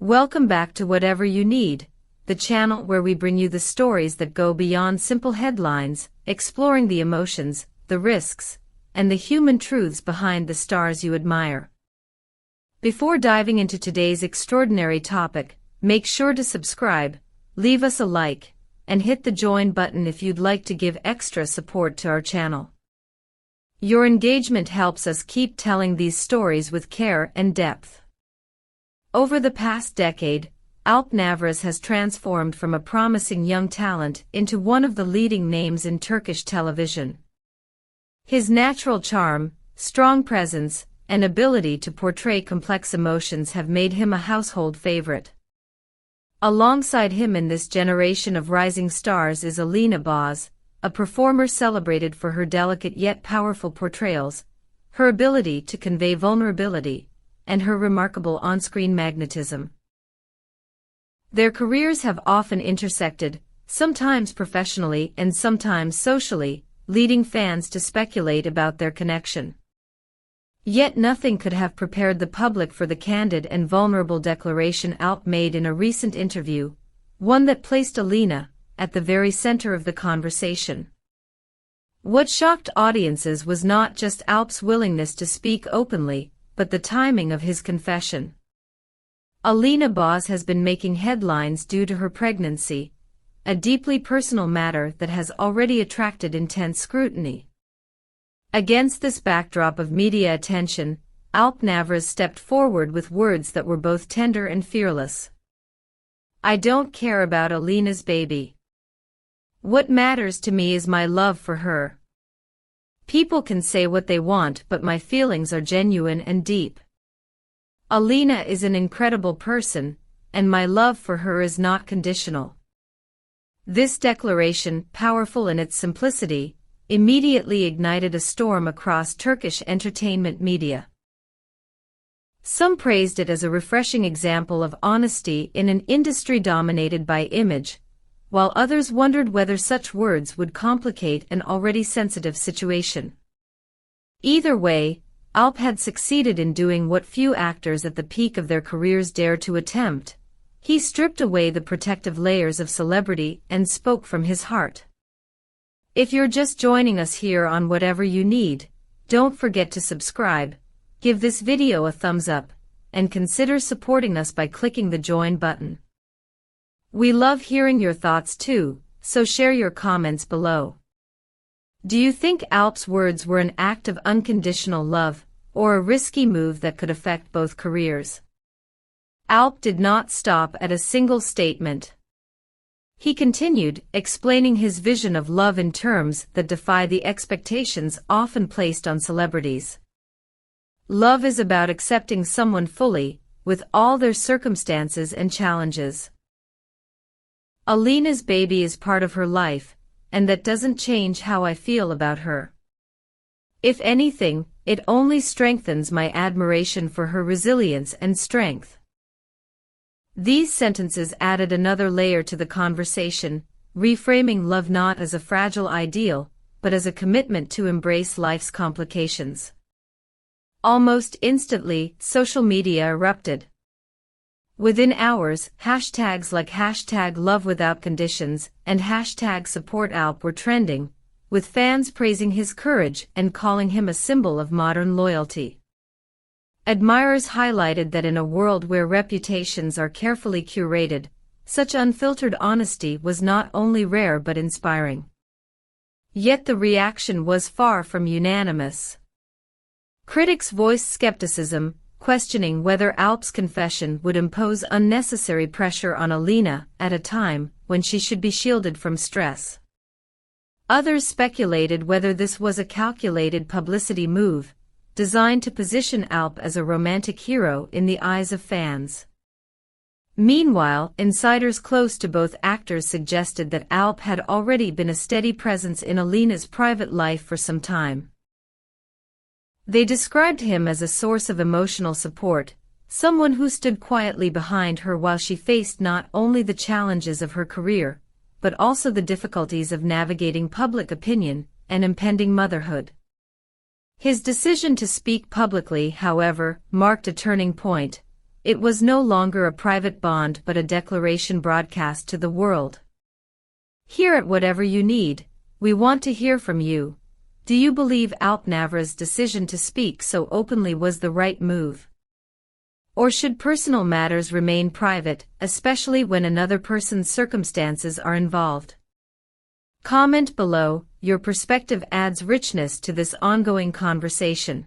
Welcome back to Whatever You Need, the channel where we bring you the stories that go beyond simple headlines, exploring the emotions, the risks, and the human truths behind the stars you admire. Before diving into today's extraordinary topic, make sure to subscribe, leave us a like, and hit the join button if you'd like to give extra support to our channel. Your engagement helps us keep telling these stories with care and depth. Over the past decade, Alp Navruz has transformed from a promising young talent into one of the leading names in Turkish television. His natural charm, strong presence, and ability to portray complex emotions have made him a household favorite. Alongside him in this generation of rising stars is Alina, a performer celebrated for her delicate yet powerful portrayals, her ability to convey vulnerability, and her remarkable on-screen magnetism. Their careers have often intersected, sometimes professionally and sometimes socially, leading fans to speculate about their connection. Yet nothing could have prepared the public for the candid and vulnerable declaration Alp made in a recent interview, one that placed Alina at the very center of the conversation. What shocked audiences was not just Alp's willingness to speak openly, but the timing of his confession. Alina has been making headlines due to her pregnancy, a deeply personal matter that has already attracted intense scrutiny. Against this backdrop of media attention, Alp Navruz stepped forward with words that were both tender and fearless. "I don't care about Alina's baby. What matters to me is my love for her. People can say what they want, but my feelings are genuine and deep. Alina is an incredible person, and my love for her is not conditional." This declaration, powerful in its simplicity, immediately ignited a storm across Turkish entertainment media. Some praised it as a refreshing example of honesty in an industry dominated by image, while others wondered whether such words would complicate an already sensitive situation. Either way, Alp had succeeded in doing what few actors at the peak of their careers dare to attempt. He stripped away the protective layers of celebrity and spoke from his heart. If you're just joining us here on Whatever You Need, don't forget to subscribe, give this video a thumbs up, and consider supporting us by clicking the join button. We love hearing your thoughts too, so share your comments below. Do you think Alp's words were an act of unconditional love, or a risky move that could affect both careers? Alp did not stop at a single statement. He continued, explaining his vision of love in terms that defy the expectations often placed on celebrities. Love is about accepting someone fully, with all their circumstances and challenges. Alina's baby is part of her life, and that doesn't change how I feel about her. If anything, it only strengthens my admiration for her resilience and strength. These sentences added another layer to the conversation, reframing love not as a fragile ideal, but as a commitment to embrace life's complications. Almost instantly, social media erupted. Within hours, hashtags like #LoveWithoutConditions and #SupportAlp were trending, with fans praising his courage and calling him a symbol of modern loyalty. Admirers highlighted that in a world where reputations are carefully curated, such unfiltered honesty was not only rare but inspiring. Yet the reaction was far from unanimous. Critics voiced skepticism, questioning whether Alp's confession would impose unnecessary pressure on Alina at a time when she should be shielded from stress. Others speculated whether this was a calculated publicity move, designed to position Alp as a romantic hero in the eyes of fans. Meanwhile, insiders close to both actors suggested that Alp had already been a steady presence in Alina's private life for some time. They described him as a source of emotional support, someone who stood quietly behind her while she faced not only the challenges of her career, but also the difficulties of navigating public opinion and impending motherhood. His decision to speak publicly, however, marked a turning point, it was no longer a private bond but a declaration broadcast to the world. Here at Whatever You Need, we want to hear from you. Do you believe Alp Navruz's decision to speak so openly was the right move? Or should personal matters remain private, especially when another person's circumstances are involved? Comment below, your perspective adds richness to this ongoing conversation.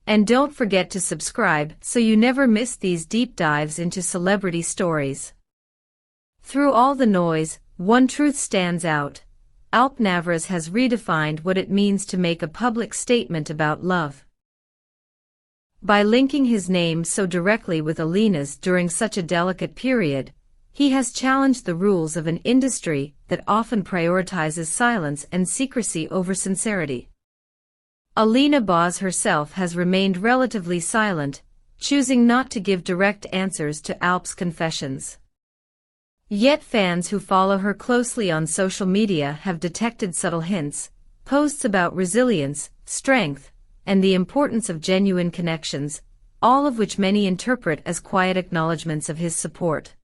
And don't forget to subscribe so you never miss these deep dives into celebrity stories. Through all the noise, one truth stands out. Alp Navruz has redefined what it means to make a public statement about love. By linking his name so directly with Alina's during such a delicate period, he has challenged the rules of an industry that often prioritizes silence and secrecy over sincerity. Alina Navruz herself has remained relatively silent, choosing not to give direct answers to Alp's confessions. Yet fans who follow her closely on social media have detected subtle hints, posts about resilience, strength, and the importance of genuine connections, all of which many interpret as quiet acknowledgments of his support.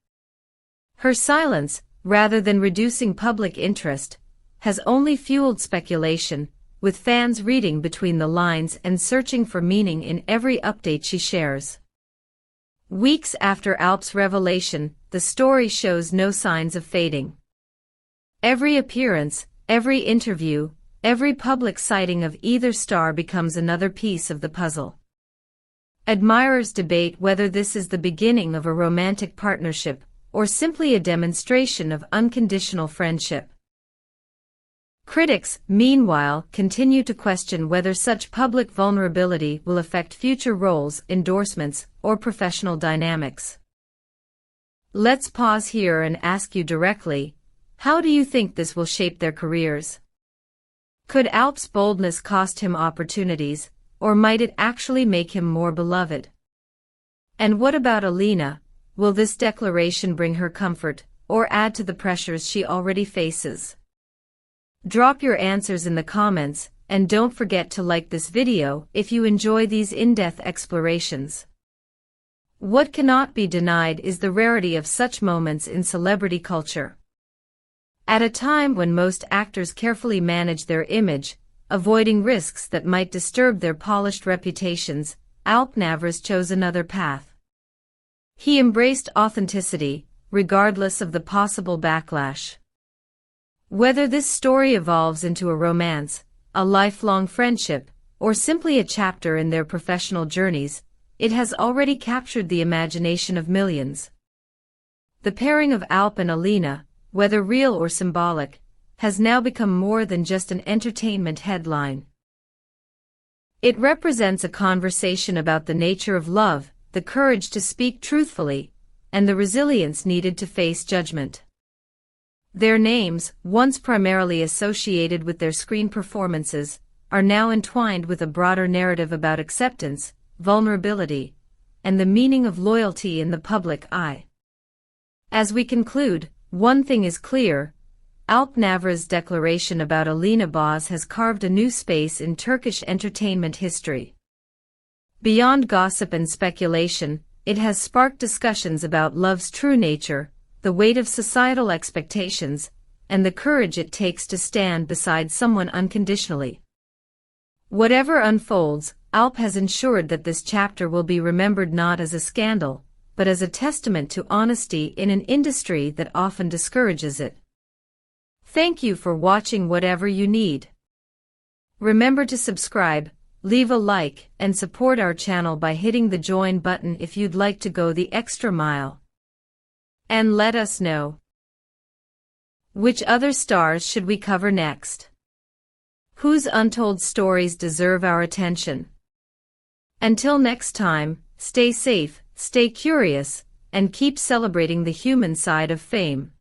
Her silence, rather than reducing public interest, has only fueled speculation, with fans reading between the lines and searching for meaning in every update she shares. Weeks after Alp's revelation, the story shows no signs of fading. Every appearance, every interview, every public sighting of either star becomes another piece of the puzzle. Admirers debate whether this is the beginning of a romantic partnership or simply a demonstration of unconditional friendship. Critics, meanwhile, continue to question whether such public vulnerability will affect future roles, endorsements, or professional dynamics. Let's pause here and ask you directly, how do you think this will shape their careers? Could Alp's boldness cost him opportunities, or might it actually make him more beloved? And what about Alina? Will this declaration bring her comfort, or add to the pressures she already faces? Drop your answers in the comments, and don't forget to like this video if you enjoy these in-depth explorations. What cannot be denied is the rarity of such moments in celebrity culture. At a time when most actors carefully manage their image, avoiding risks that might disturb their polished reputations, Alp Navruz chose another path. He embraced authenticity, regardless of the possible backlash. Whether this story evolves into a romance, a lifelong friendship, or simply a chapter in their professional journeys, it has already captured the imagination of millions. The pairing of Alp and Alina, whether real or symbolic, has now become more than just an entertainment headline. It represents a conversation about the nature of love, the courage to speak truthfully, and the resilience needed to face judgment. Their names, once primarily associated with their screen performances, are now entwined with a broader narrative about acceptance, vulnerability, and the meaning of loyalty in the public eye. As we conclude, one thing is clear: Alp Navruz's declaration about Alina Navruz has carved a new space in Turkish entertainment history. Beyond gossip and speculation, it has sparked discussions about love's true nature, the weight of societal expectations, and the courage it takes to stand beside someone unconditionally. Whatever unfolds, Alp has ensured that this chapter will be remembered not as a scandal, but as a testament to honesty in an industry that often discourages it. Thank you for watching Whatever You Need. Remember to subscribe, leave a like, and support our channel by hitting the join button if you'd like to go the extra mile. And let us know, which other stars should we cover next? Whose untold stories deserve our attention? Until next time, stay safe, stay curious, and keep celebrating the human side of fame.